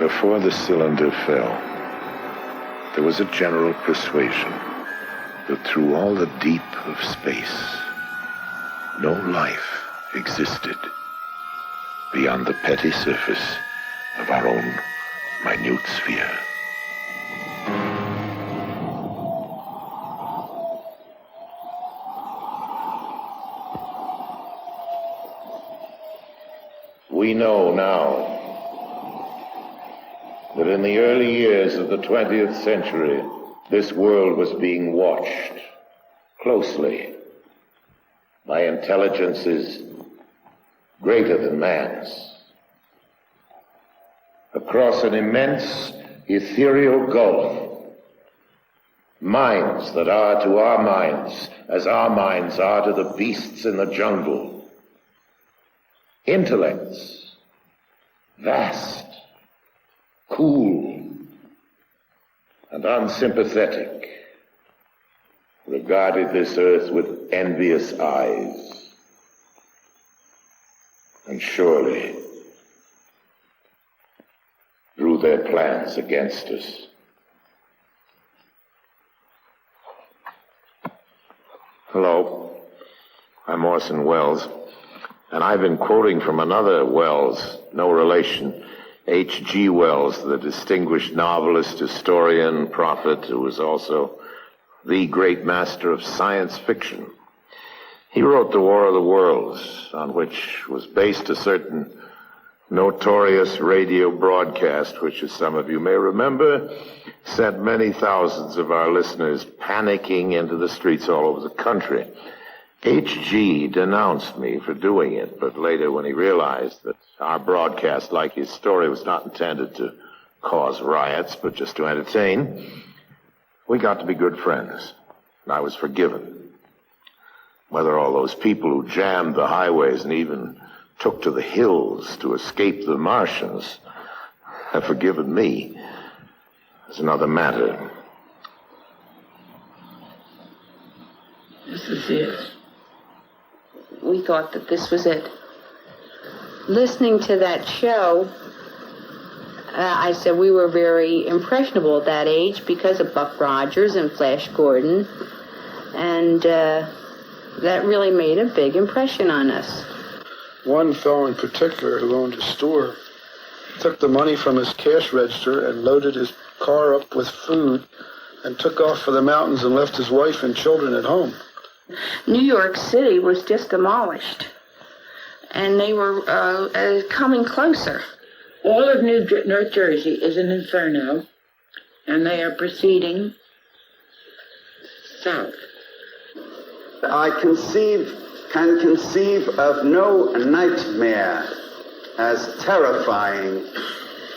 Before the cylinder fell, there was a general persuasion that through all the deep of space, no life existed beyond the petty surface of our own minute sphere. We know now that in the early years of the 20th century, this world was being watched closely by intelligences greater than man's. Across an immense ethereal gulf, minds that are to our minds as our minds are to the beasts in the jungle. Intellects, vast, cool, and unsympathetic, regarded this earth with envious eyes, and surely drew their plans against us. Hello, I'm Orson Welles, and I've been quoting from another Wells, no relation, H.G. Wells, the distinguished novelist, historian, prophet, who was also the great master of science fiction. He wrote The War of the Worlds, on which was based a certain notorious radio broadcast, which, as some of you may remember, sent many thousands of our listeners panicking into the streets all over the country. H.G. denounced me for doing it, but later when he realized that our broadcast, like his story, was not intended to cause riots, but just to entertain, we got to be good friends, and I was forgiven. Whether all those people who jammed the highways and even took to the hills to escape the Martians have forgiven me is another matter. This is it. We thought that this was it. Listening to that show, I said we were very impressionable at that age because of Buck Rogers and Flash Gordon, and that really made a big impression on us. One fellow in particular who owned a store took the money from his cash register and loaded his car up with food and took off for the mountains and left his wife and children at home. New York City was just demolished, and they were coming closer. All of North Jersey is an inferno, and they are proceeding south. I can conceive of no nightmare as terrifying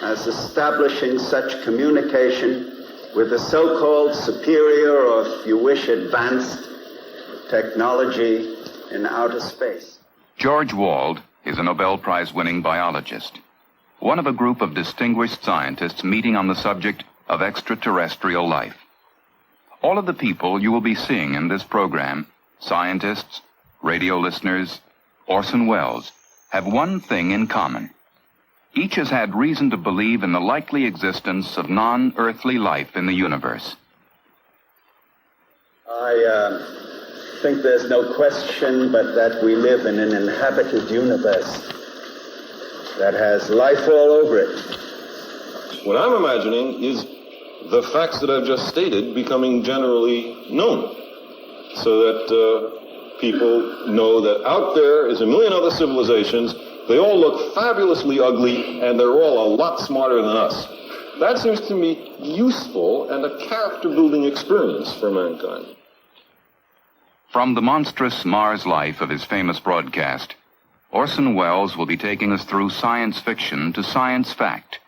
as establishing such communication with the so-called superior, or if you wish, advanced technology in outer space. George Wald is a Nobel Prize-winning biologist, one of a group of distinguished scientists meeting on the subject of extraterrestrial life. All of the people you will be seeing in this program, scientists, radio listeners, Orson Welles, have one thing in common. Each has had reason to believe in the likely existence of non-earthly life in the universe. I think there's no question but that we live in an inhabited universe that has life all over it. What I'm imagining is the facts that I've just stated becoming generally known, so that people know that out there is a million other civilizations. They all look fabulously ugly, and they're all a lot smarter than us. That seems to me useful and a character-building experience for mankind. From the monstrous Mars life of his famous broadcast, Orson Welles will be taking us through science fiction to science fact,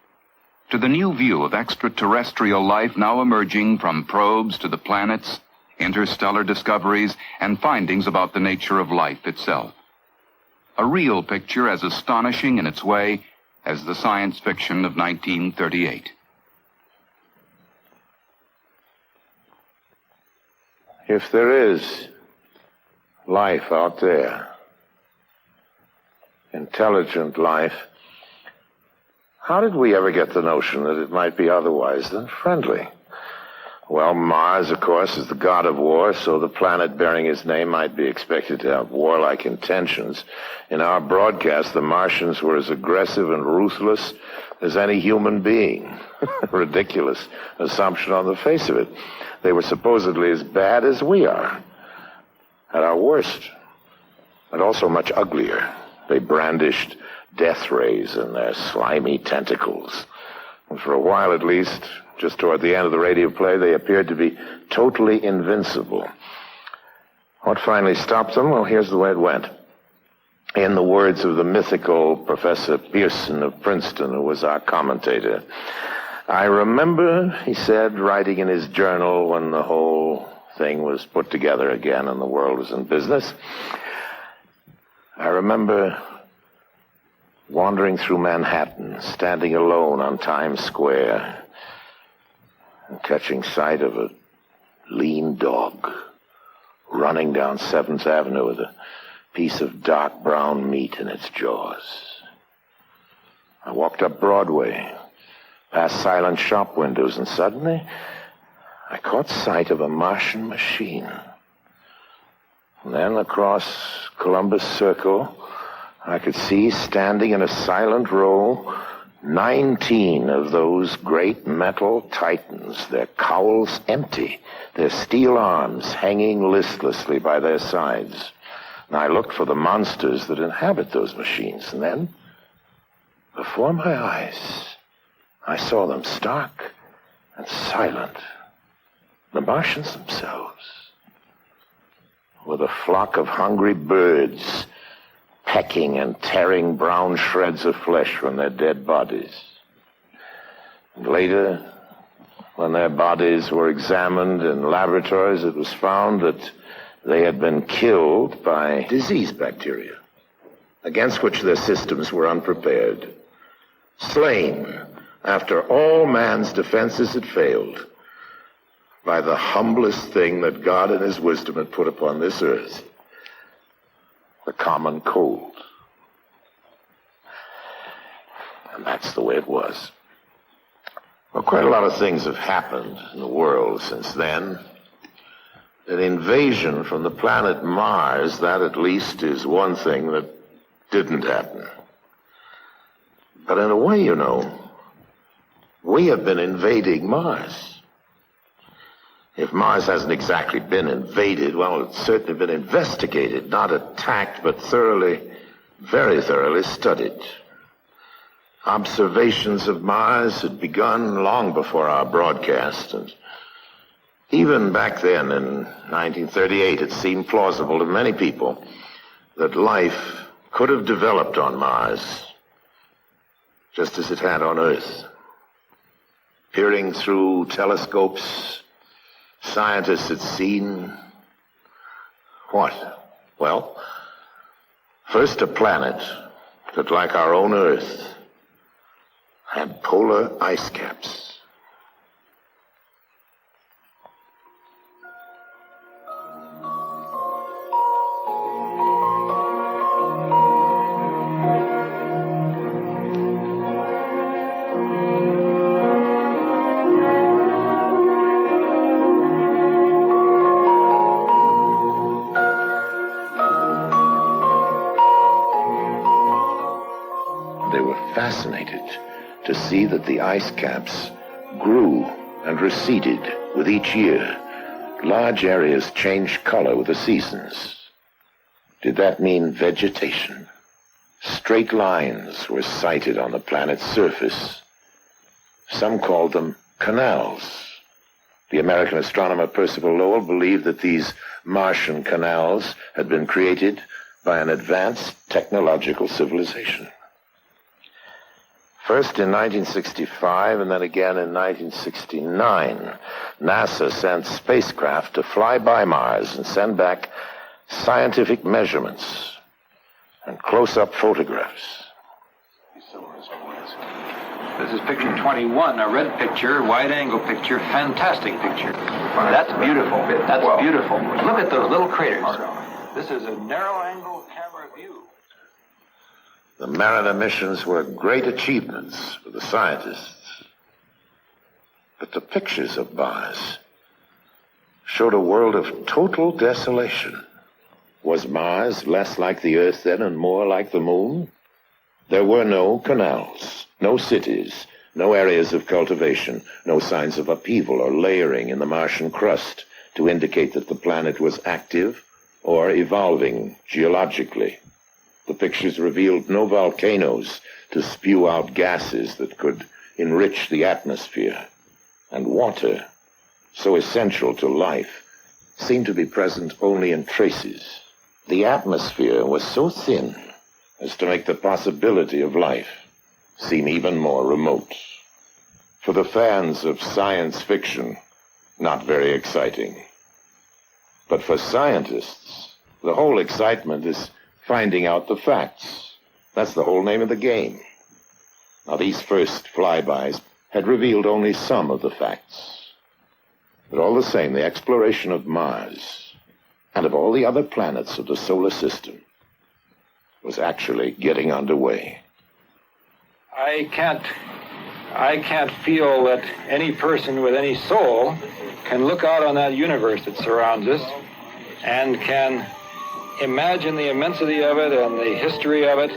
to the new view of extraterrestrial life now emerging from probes to the planets, interstellar discoveries, and findings about the nature of life itself. A real picture as astonishing in its way as the science fiction of 1938. If there is life out there, intelligent life, How did we ever get the notion that it might be otherwise than friendly? Well, Mars, of course, is the god of war, so the planet bearing his name might be expected to have warlike intentions. In our broadcast, the Martians were as aggressive and ruthless as any human being. Ridiculous assumption on the face of it. They were supposedly as bad as we are, at our worst, and also much uglier. They brandished death rays in their slimy tentacles. And for a while at least, just toward the end of the radio play, they appeared to be totally invincible. What finally stopped them? Well, here's the way it went. In the words of the mythical Professor Pearson of Princeton, who was our commentator, I remember, he said, writing in his journal when the whole thing was put together again and the world was in business, I remember wandering through Manhattan, standing alone on Times Square, and catching sight of a lean dog running down 7th Avenue with a piece of dark brown meat in its jaws. I walked up Broadway, past silent shop windows, and suddenly I caught sight of a Martian machine. And then across Columbus Circle, I could see, standing in a silent row, 19 of those great metal titans, their cowls empty, their steel arms hanging listlessly by their sides. And I looked for the monsters that inhabit those machines, and then, before my eyes, I saw them stark and silent, the Martians themselves, with a flock of hungry birds pecking and tearing brown shreds of flesh from their dead bodies. And later, when their bodies were examined in laboratories, it was found that they had been killed by disease bacteria, against which their systems were unprepared. Slain after all man's defenses had failed by the humblest thing that God in his wisdom had put upon this earth, the common cold. And that's the way it was. Well, quite a lot of things have happened in the world since then. An invasion from the planet Mars, that at least is one thing that didn't happen. But in a way, you know, we have been invading Mars. If Mars hasn't exactly been invaded, well, it's certainly been investigated, not attacked, but thoroughly, very thoroughly studied. Observations of Mars had begun long before our broadcast, and even back then, in 1938, it seemed plausible to many people that life could have developed on Mars, just as it had on Earth. Peering through telescopes, scientists had seen what? Well, first a planet that, like our own Earth, had polar ice caps. Fascinated to see that the ice caps grew and receded with each year. Large areas changed color with the seasons. Did that mean vegetation? Straight lines were sighted on the planet's surface. Some called them canals. The American astronomer Percival Lowell believed that these Martian canals had been created by an advanced technological civilization. First in 1965 and then again in 1969, NASA sent spacecraft to fly by Mars and send back scientific measurements and close-up photographs. This is picture 21, a red picture, wide-angle picture, fantastic picture. That's beautiful. That's beautiful. Look at those little craters. This is a narrow-angle camera view. The Mariner missions were great achievements for the scientists. But the pictures of Mars showed a world of total desolation. Was Mars less like the Earth then and more like the Moon? There were no canals, no cities, no areas of cultivation, no signs of upheaval or layering in the Martian crust to indicate that the planet was active or evolving geologically. The pictures revealed no volcanoes to spew out gases that could enrich the atmosphere. And water, so essential to life, seemed to be present only in traces. The atmosphere was so thin as to make the possibility of life seem even more remote. For the fans of science fiction, not very exciting. But for scientists, the whole excitement is finding out the facts. That's the whole name of the game. Now, these first flybys had revealed only some of the facts. But all the same, the exploration of Mars and of all the other planets of the solar system was actually getting underway. I can't feel that any person with any soul can look out on that universe that surrounds us and can imagine the immensity of it and the history of it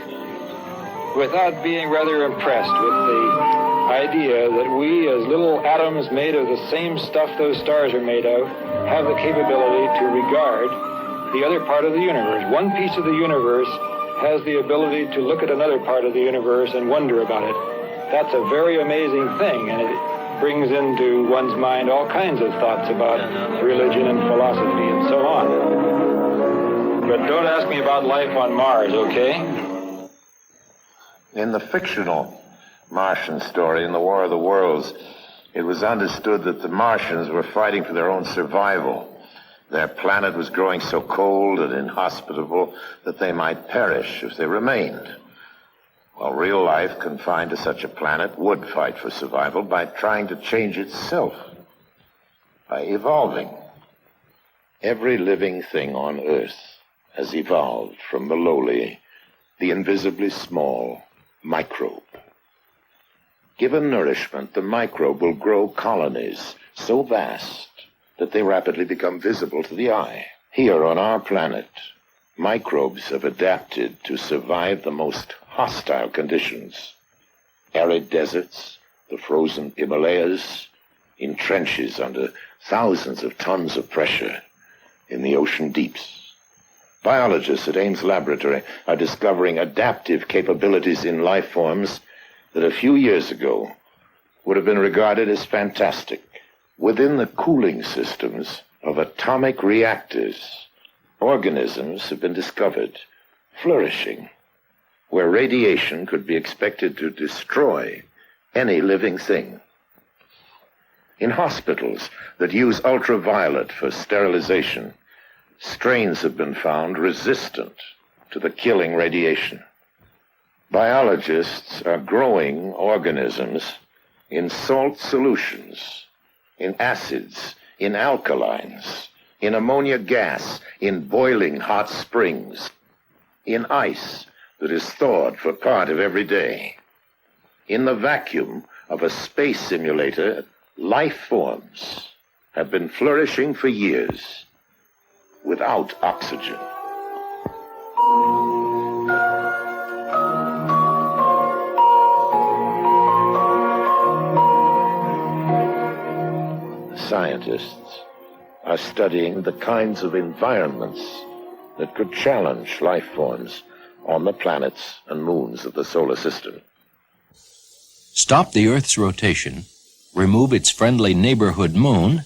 without being rather impressed with the idea that we, as little atoms made of the same stuff those stars are made of, have the capability to regard the other part of the universe. One piece of the universe has the ability to look at another part of the universe and wonder about it. That's a very amazing thing, and it brings into one's mind all kinds of thoughts about religion and philosophy and so on. But don't ask me about life on Mars, okay? In the fictional Martian story, in the War of the Worlds, it was understood that the Martians were fighting for their own survival. Their planet was growing so cold and inhospitable that they might perish if they remained. While real life confined to such a planet would fight for survival by trying to change itself, by evolving. Every living thing on Earth has evolved from the lowly, the invisibly small microbe. Given nourishment, the microbe will grow colonies so vast that they rapidly become visible to the eye. Here on our planet, microbes have adapted to survive the most hostile conditions. Arid deserts, the frozen Himalayas, in trenches under thousands of tons of pressure in the ocean deeps. Biologists at Ames Laboratory are discovering adaptive capabilities in life forms that a few years ago would have been regarded as fantastic. Within the cooling systems of atomic reactors, organisms have been discovered flourishing, where radiation could be expected to destroy any living thing. In hospitals that use ultraviolet for sterilization, strains have been found resistant to the killing radiation. Biologists are growing organisms in salt solutions, in acids, in alkalines, in ammonia gas, in boiling hot springs, in ice that is thawed for part of every day. In the vacuum of a space simulator, life forms have been flourishing for years without oxygen. Scientists are studying the kinds of environments that could challenge life forms on the planets and moons of the solar system. Stop the Earth's rotation, remove its friendly neighborhood moon,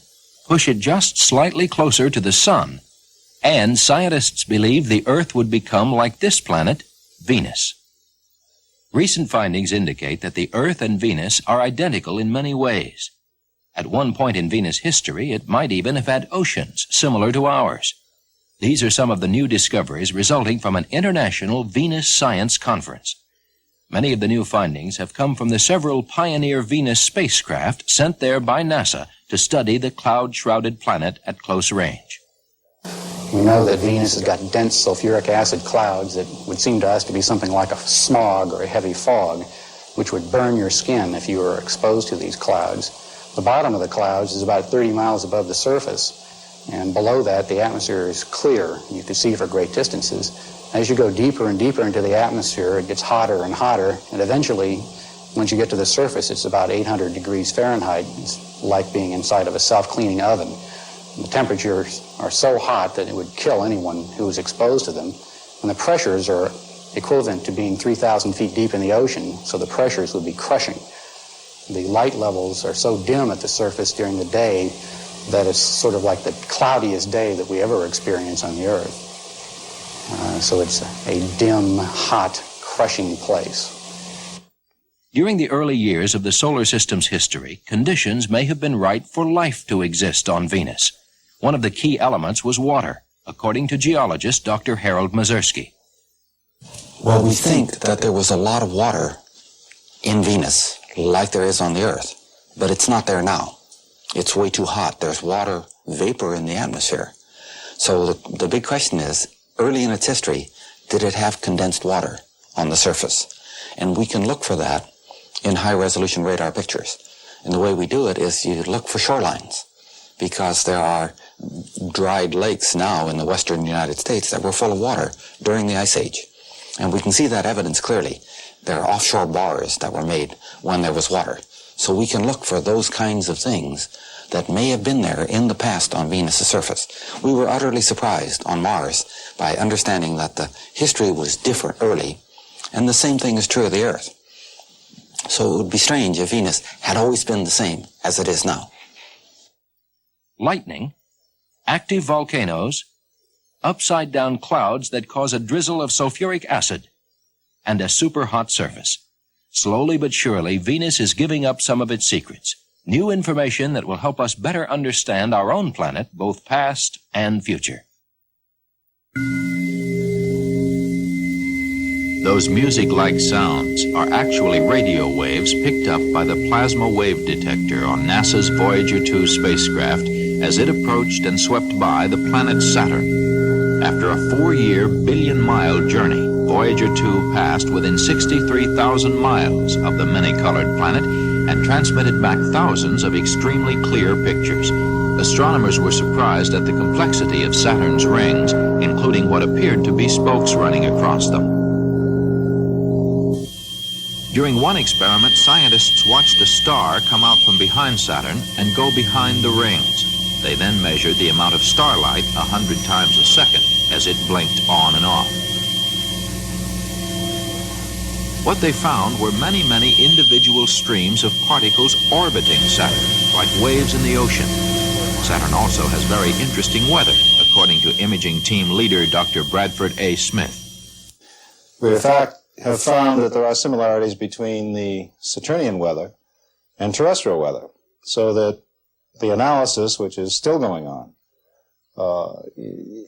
push it just slightly closer to the sun, and scientists believe the Earth would become like this planet, Venus. Recent findings indicate that the Earth and Venus are identical in many ways. At one point in Venus history, it might even have had oceans similar to ours. These are some of the new discoveries resulting from an international Venus science conference. Many of the new findings have come from the several Pioneer Venus spacecraft sent there by NASA to study the cloud-shrouded planet at close range. We know that Venus has got dense sulfuric acid clouds that would seem to us to be something like a smog or a heavy fog, which would burn your skin if you were exposed to these clouds. The bottom of the clouds is about 30 miles above the surface, and below that the atmosphere is clear. You can see for great distances. As you go deeper and deeper into the atmosphere, it gets hotter and hotter, and eventually, once you get to the surface, it's about 800 degrees Fahrenheit. It's like being inside of a self-cleaning oven. The temperatures are so hot that it would kill anyone who was exposed to them. And the pressures are equivalent to being 3,000 feet deep in the ocean, so the pressures would be crushing. The light levels are so dim at the surface during the day that it's sort of like the cloudiest day that we ever experience on the Earth. So it's a dim, hot, crushing place. During the early years of the solar system's history, conditions may have been right for life to exist on Venus. One of the key elements was water, according to geologist Dr. Harold Mazursky. Well, we think that there was a lot of water in Venus, like there is on the Earth, but it's not there now. It's way too hot. There's water vapor in the atmosphere. So the big question is, early in its history, did it have condensed water on the surface? And we can look for that in high-resolution radar pictures. And the way we do it is you look for shorelines, because there are dried lakes now in the western United States that were full of water during the Ice Age. And we can see that evidence clearly. There are offshore bars that were made when there was water. So we can look for those kinds of things that may have been there in the past on Venus' surface. We were utterly surprised on Mars by understanding that the history was different early, and the same thing is true of the Earth. So it would be strange if Venus had always been the same as it is now. Lightning, active volcanoes, upside-down clouds that cause a drizzle of sulfuric acid, and a super-hot surface. Slowly but surely, Venus is giving up some of its secrets. New information that will help us better understand our own planet, both past and future. Those music-like sounds are actually radio waves picked up by the plasma wave detector on NASA's Voyager 2 spacecraft as it approached and swept by the planet Saturn. After a 4-year, billion-mile journey, Voyager 2 passed within 63,000 miles of the many-colored planet and transmitted back thousands of extremely clear pictures. Astronomers were surprised at the complexity of Saturn's rings, including what appeared to be spokes running across them. During one experiment, scientists watched a star come out from behind Saturn and go behind the rings. They then measured the amount of starlight 100 times a second as it blinked on and off. What they found were many, many individual streams of particles orbiting Saturn, like waves in the ocean. Saturn also has very interesting weather, according to imaging team leader Dr. Bradford A. Smith. We, in fact, have found that there are similarities between the Saturnian weather and terrestrial weather, so that the analysis, which is still going on,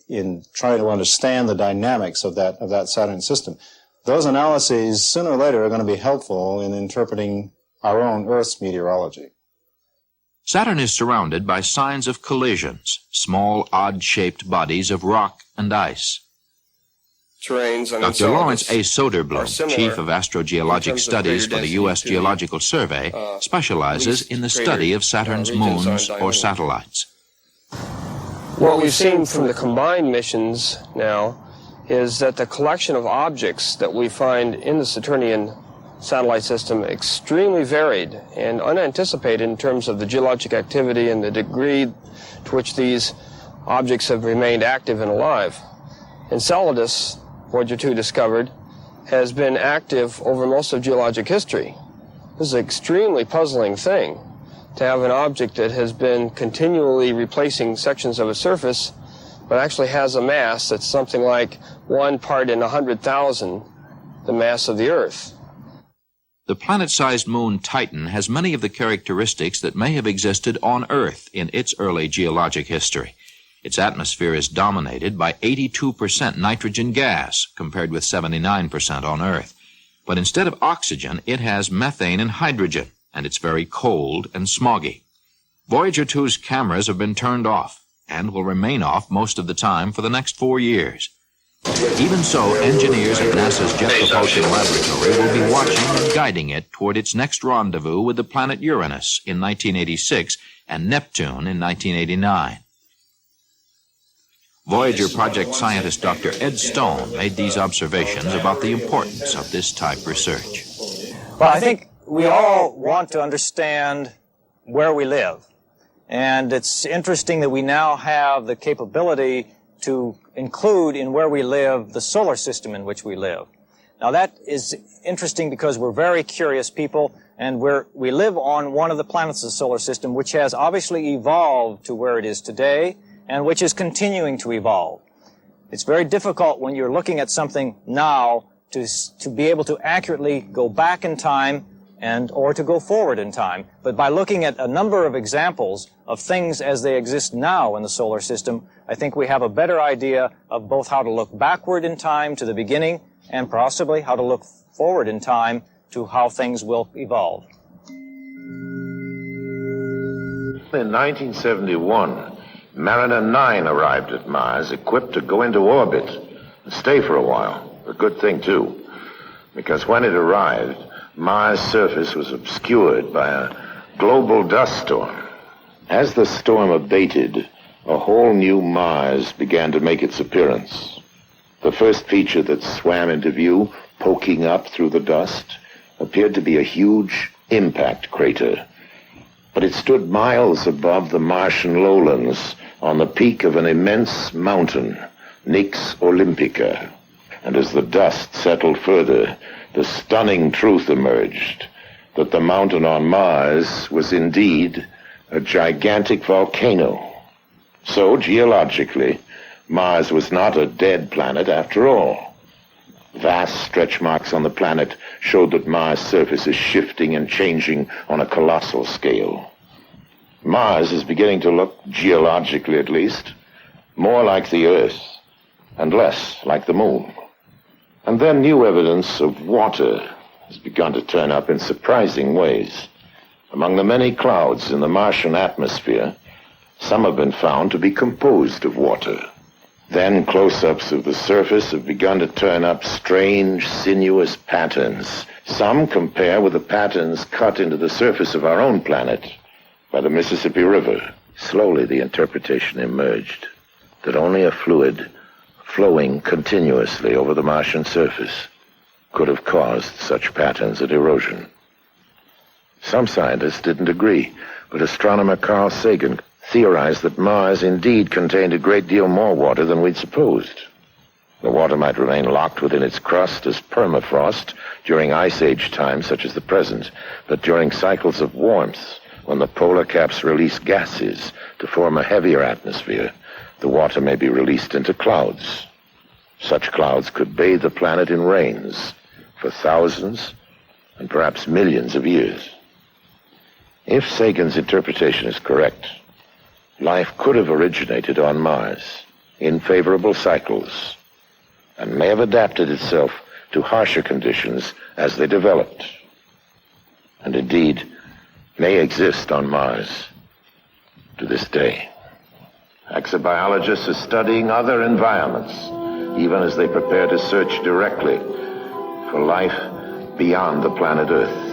in trying to understand the dynamics of that Saturn system, those analyses sooner or later are going to be helpful in interpreting our own Earth's meteorology. Saturn is surrounded by signs of collisions, small, odd-shaped bodies of rock and ice. Dr. Lawrence A. Soderblom, Chief of Astrogeologic Studies for the U.S. Geological Survey, specializes in the study of Saturn's moons or satellites. What we've seen from the combined missions now is that the collection of objects that we find in the Saturnian satellite system extremely varied and unanticipated in terms of the geologic activity and the degree to which these objects have remained active and alive. Enceladus, Voyager 2 discovered, has been active over most of geologic history. This is an extremely puzzling thing, to have an object that has been continually replacing sections of its surface, but actually has a mass that's something like 1 part in 100,000 the mass of the Earth. The planet-sized moon Titan has many of the characteristics that may have existed on Earth in its early geologic history. Its atmosphere is dominated by 82% nitrogen gas, compared with 79% on Earth. But instead of oxygen, it has methane and hydrogen, and it's very cold and smoggy. Voyager 2's cameras have been turned off, and will remain off most of the time for the next 4 years. Even so, engineers at NASA's Jet Propulsion Laboratory will be watching and guiding it toward its next rendezvous with the planet Uranus in 1986 and Neptune in 1989. Voyager project scientist Dr. Ed Stone made these observations about the importance of this type research. Well, I think we all want to understand where we live. And it's interesting that we now have the capability to include in where we live the solar system in which we live. Now that is interesting because we're very curious people, and we live on one of the planets of the solar system which has obviously evolved to where it is today and which is continuing to evolve. It's very difficult when you're looking at something now to be able to accurately go back in time or to go forward in time. But by looking at a number of examples of things as they exist now in the solar system, I think we have a better idea of both how to look backward in time to the beginning and possibly how to look forward in time to how things will evolve. In 1971, Mariner 9 arrived at Mars, equipped to go into orbit and stay for a while. A good thing, too, because when it arrived, Mars' surface was obscured by a global dust storm. As the storm abated, a whole new Mars began to make its appearance. The first feature that swam into view, poking up through the dust, appeared to be a huge impact crater. But it stood miles above the Martian lowlands on the peak of an immense mountain, Nix Olympica. And as the dust settled further, the stunning truth emerged that the mountain on Mars was indeed a gigantic volcano. So, geologically, Mars was not a dead planet after all. Vast stretch marks on the planet showed that Mars' surface is shifting and changing on a colossal scale. Mars is beginning to look, geologically at least, more like the Earth and less like the Moon. And then new evidence of water has begun to turn up in surprising ways. Among the many clouds in the Martian atmosphere, some have been found to be composed of water. Then close-ups of the surface have begun to turn up strange, sinuous patterns. Some compare with the patterns cut into the surface of our own planet by the Mississippi River. Slowly the interpretation emerged that only a fluid flowing continuously over the Martian surface could have caused such patterns of erosion. Some scientists didn't agree, but astronomer Carl Sagan theorized that Mars indeed contained a great deal more water than we'd supposed. The water might remain locked within its crust as permafrost during ice age times such as the present, but during cycles of warmth, when the polar caps release gases to form a heavier atmosphere, the water may be released into clouds. Such clouds could bathe the planet in rains for thousands and perhaps millions of years. If Sagan's interpretation is correct, life could have originated on Mars in favorable cycles and may have adapted itself to harsher conditions as they developed, and indeed may exist on Mars to this day. Exobiologists are studying other environments, even as they prepare to search directly for life beyond the planet Earth.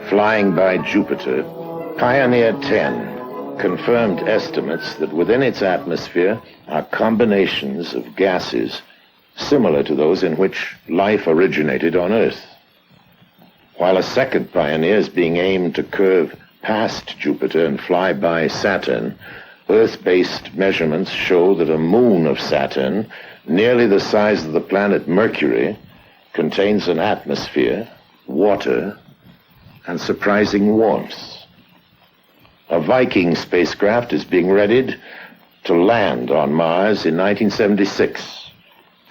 Flying by Jupiter, Pioneer 10 confirmed estimates that within its atmosphere are combinations of gases similar to those in which life originated on Earth. While a second Pioneer is being aimed to curve past Jupiter and fly by Saturn, Earth-based measurements show that a moon of Saturn, nearly the size of the planet Mercury, contains an atmosphere, water, and surprising warmth. A Viking spacecraft is being readied to land on Mars in 1976.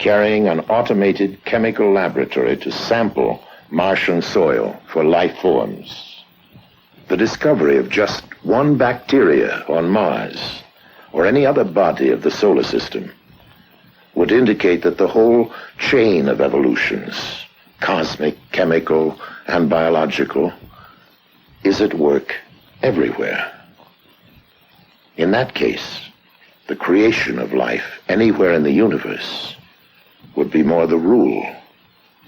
carrying an automated chemical laboratory to sample Martian soil for life forms. The discovery of just one bacteria on Mars, or any other body of the solar system, would indicate that the whole chain of evolutions, cosmic, chemical, and biological, is at work everywhere. In that case, the creation of life anywhere in the universe would be more the rule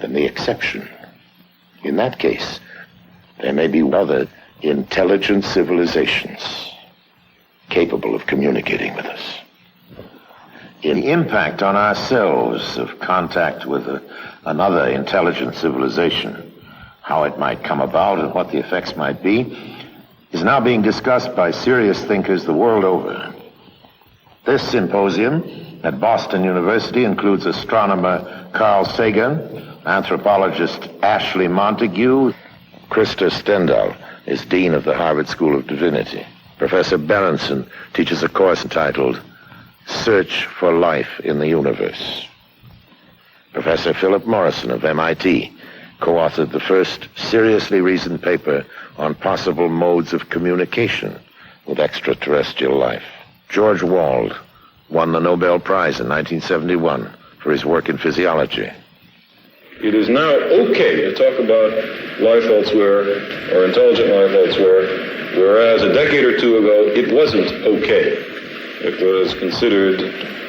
than the exception. In that case, there may be other intelligent civilizations capable of communicating with us. In the impact on ourselves of contact with another intelligent civilization, how it might come about and what the effects might be, is now being discussed by serious thinkers the world over. This symposium at Boston University includes astronomer Carl Sagan, anthropologist Ashley Montague. Krista Stendhal is Dean of the Harvard School of Divinity. Professor Berenson teaches a course entitled Search for Life in the Universe. Professor Philip Morrison of MIT co-authored the first seriously reasoned paper on possible modes of communication with extraterrestrial life. George Wald won the Nobel Prize in 1971 for his work in physiology. It is now okay to talk about life elsewhere or intelligent life elsewhere, whereas a decade or two ago it wasn't okay. It was considered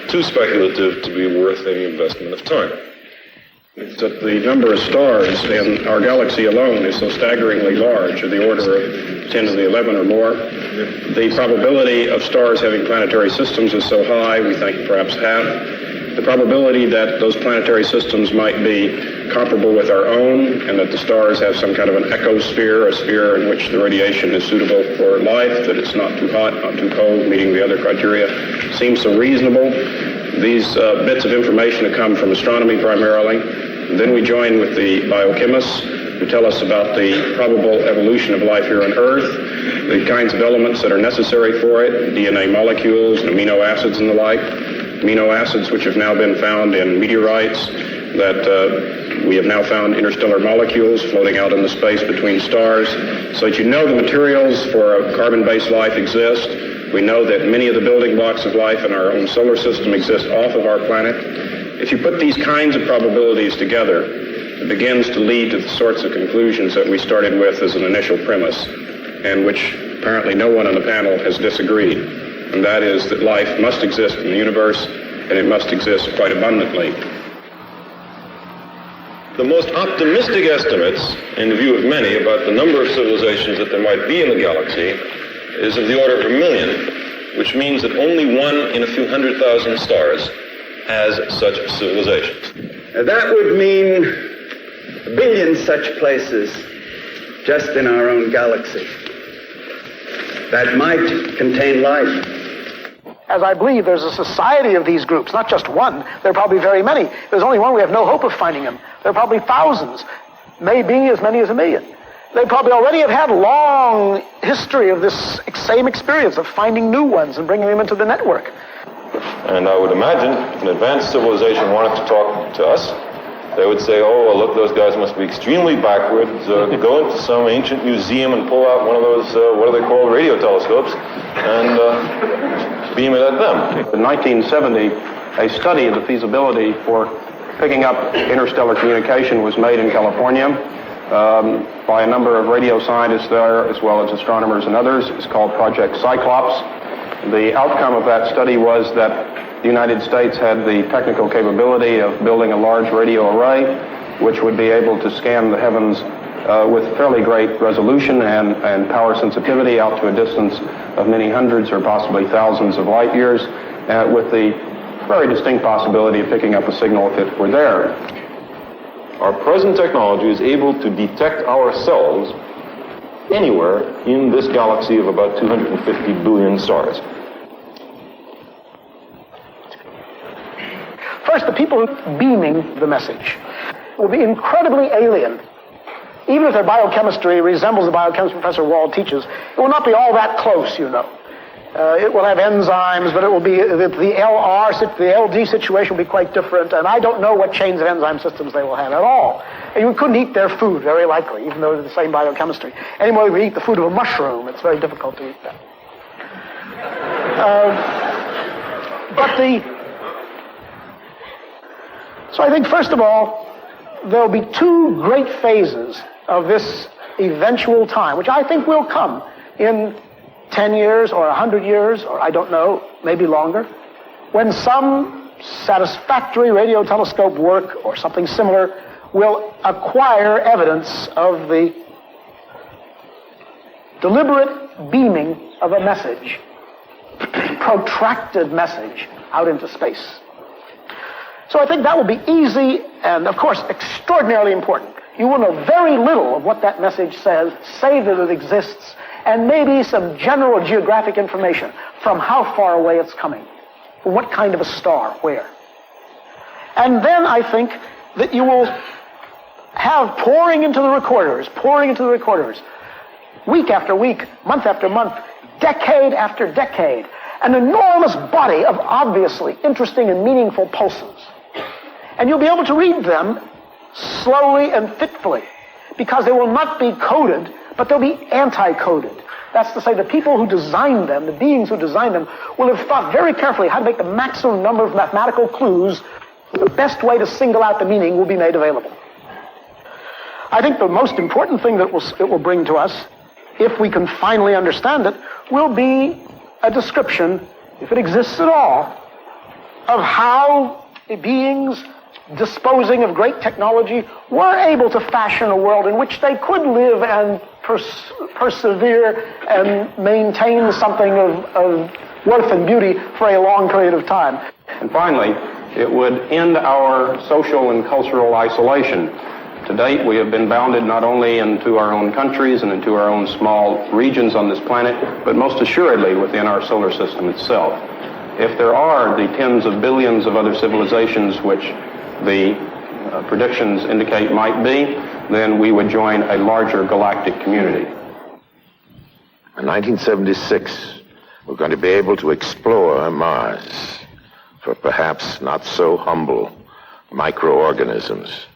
too speculative to be worth any investment of time. It's that the number of stars in our galaxy alone is so staggeringly large, of the order of 10 to the 11 or more. The probability of stars having planetary systems is so high, we think perhaps half. The probability that those planetary systems might be comparable with our own, and that the stars have some kind of an ecosphere, a sphere in which the radiation is suitable for life, that it's not too hot, not too cold, meeting the other criteria, seems so reasonable. These bits of information have come from astronomy primarily. And then we join with the biochemists who tell us about the probable evolution of life here on Earth, the kinds of elements that are necessary for it, DNA molecules, amino acids and the like. Amino acids which have now been found in meteorites, that we have now found interstellar molecules floating out in the space between stars, so that you know the materials for a carbon-based life exist. We know that many of the building blocks of life in our own solar system exist off of our planet. If you put these kinds of probabilities together, it begins to lead to the sorts of conclusions that we started with as an initial premise, and which apparently no one on the panel has disagreed. And that is that life must exist in the universe, and it must exist quite abundantly. The most optimistic estimates, in the view of many, about the number of civilizations that there might be in the galaxy is of the order of 1 million, which means that only one in a few 100,000 stars has such civilizations. That would mean 1 billion such places just in our own galaxy that might contain life. As I believe there's a society of these groups, not just one. There are probably very many. If there's only one, we have no hope of finding them. There are probably thousands, maybe as many as 1 million. They probably already have had a long history of this same experience of finding new ones and bringing them into the network. And I would imagine if an advanced civilization wanted to talk to us, they would say, oh, well, look, those guys must be extremely backwards. Go into some ancient museum and pull out one of those, what are they called, radio telescopes, and beam it at them. In 1970, a study of the feasibility for picking up interstellar communication was made in California by a number of radio scientists there, as well as astronomers and others. It's called Project Cyclops. The outcome of that study was that the United States had the technical capability of building a large radio array, which would be able to scan the heavens with fairly great resolution and power sensitivity out to a distance of many hundreds or possibly thousands of light years, with the very distinct possibility of picking up a signal if it were there. Our present technology is able to detect ourselves anywhere in this galaxy of about 250 billion stars. First, the people beaming the message will be incredibly alien. Even if their biochemistry resembles the biochemistry Professor Wald teaches, it will not be all that close, you know. It will have enzymes, but it will be the LD situation will be quite different, and I don't know what chains of enzyme systems they will have at all. And you couldn't eat their food, very likely, even though they're the same biochemistry. Any more than we eat the food of a mushroom, it's very difficult to eat that. So I think, first of all, there'll be two great phases of this eventual time, which I think will come in 10 years or 100 years, or I don't know, maybe longer, when some satisfactory radio telescope work or something similar will acquire evidence of the deliberate beaming of a message, protracted message, out into space. So I think that will be easy and, of course, extraordinarily important. You will know very little of what that message says, say that it exists, and maybe some general geographic information from how far away it's coming, what kind of a star, where. And then I think that you will have pouring into the recorders, week after week, month after month, decade after decade, an enormous body of obviously interesting and meaningful pulses. And you'll be able to read them slowly and fitfully, because they will not be coded, but they'll be anti-coded. That's to say, the people who designed them, the beings who designed them, will have thought very carefully how to make the maximum number of mathematical clues. The best way to single out the meaning will be made available. I think the most important thing that it will bring to us, if we can finally understand it, will be a description, if it exists at all, of how beings disposing of great technology were able to fashion a world in which they could live and persevere and maintain something of worth and beauty for a long period of time. And finally, it would end our social and cultural isolation. To date, we have been bounded not only into our own countries and into our own small regions on this planet, but most assuredly within our solar system itself. If there are the tens of billions of other civilizations which the predictions indicate might be, then we would join a larger galactic community. In 1976, we're going to be able to explore Mars for perhaps not so humble microorganisms.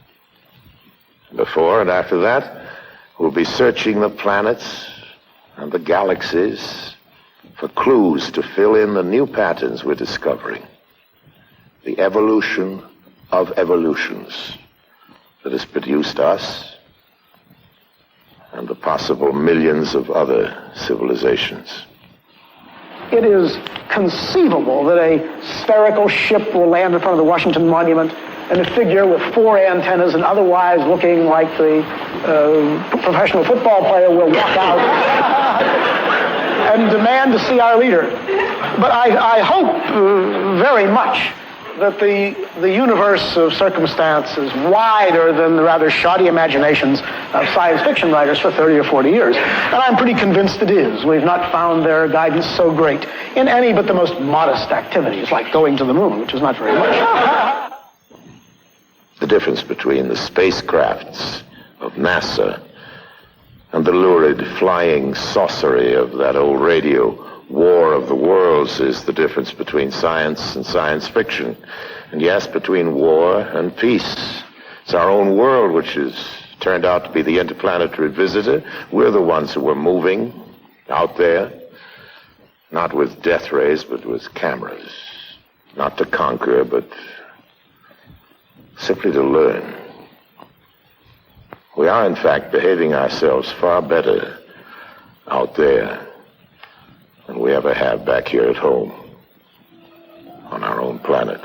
Before and after that, we'll be searching the planets and the galaxies for clues to fill in the new patterns we're discovering. The evolution of evolutions that has produced us and the possible millions of other civilizations. It is conceivable that a spherical ship will land in front of the Washington Monument, and a figure with 4 antennas and otherwise looking like the professional football player will walk out and demand to see our leader. But I hope very much that the universe of circumstance is wider than the rather shoddy imaginations of science fiction writers for 30 or 40 years. And I'm pretty convinced it is. We've not found their guidance so great in any but the most modest activities, like going to the moon, which is not very much. The difference between the spacecrafts of NASA and the lurid flying saucery of that old radio War of the Worlds is the difference between science and science fiction. And yes, between war and peace. It's our own world which has turned out to be the interplanetary visitor. We're the ones who are moving out there, not with death rays, but with cameras. Not to conquer, but simply to learn. We are, in fact, behaving ourselves far better out there than we ever have back here at home on our own planet.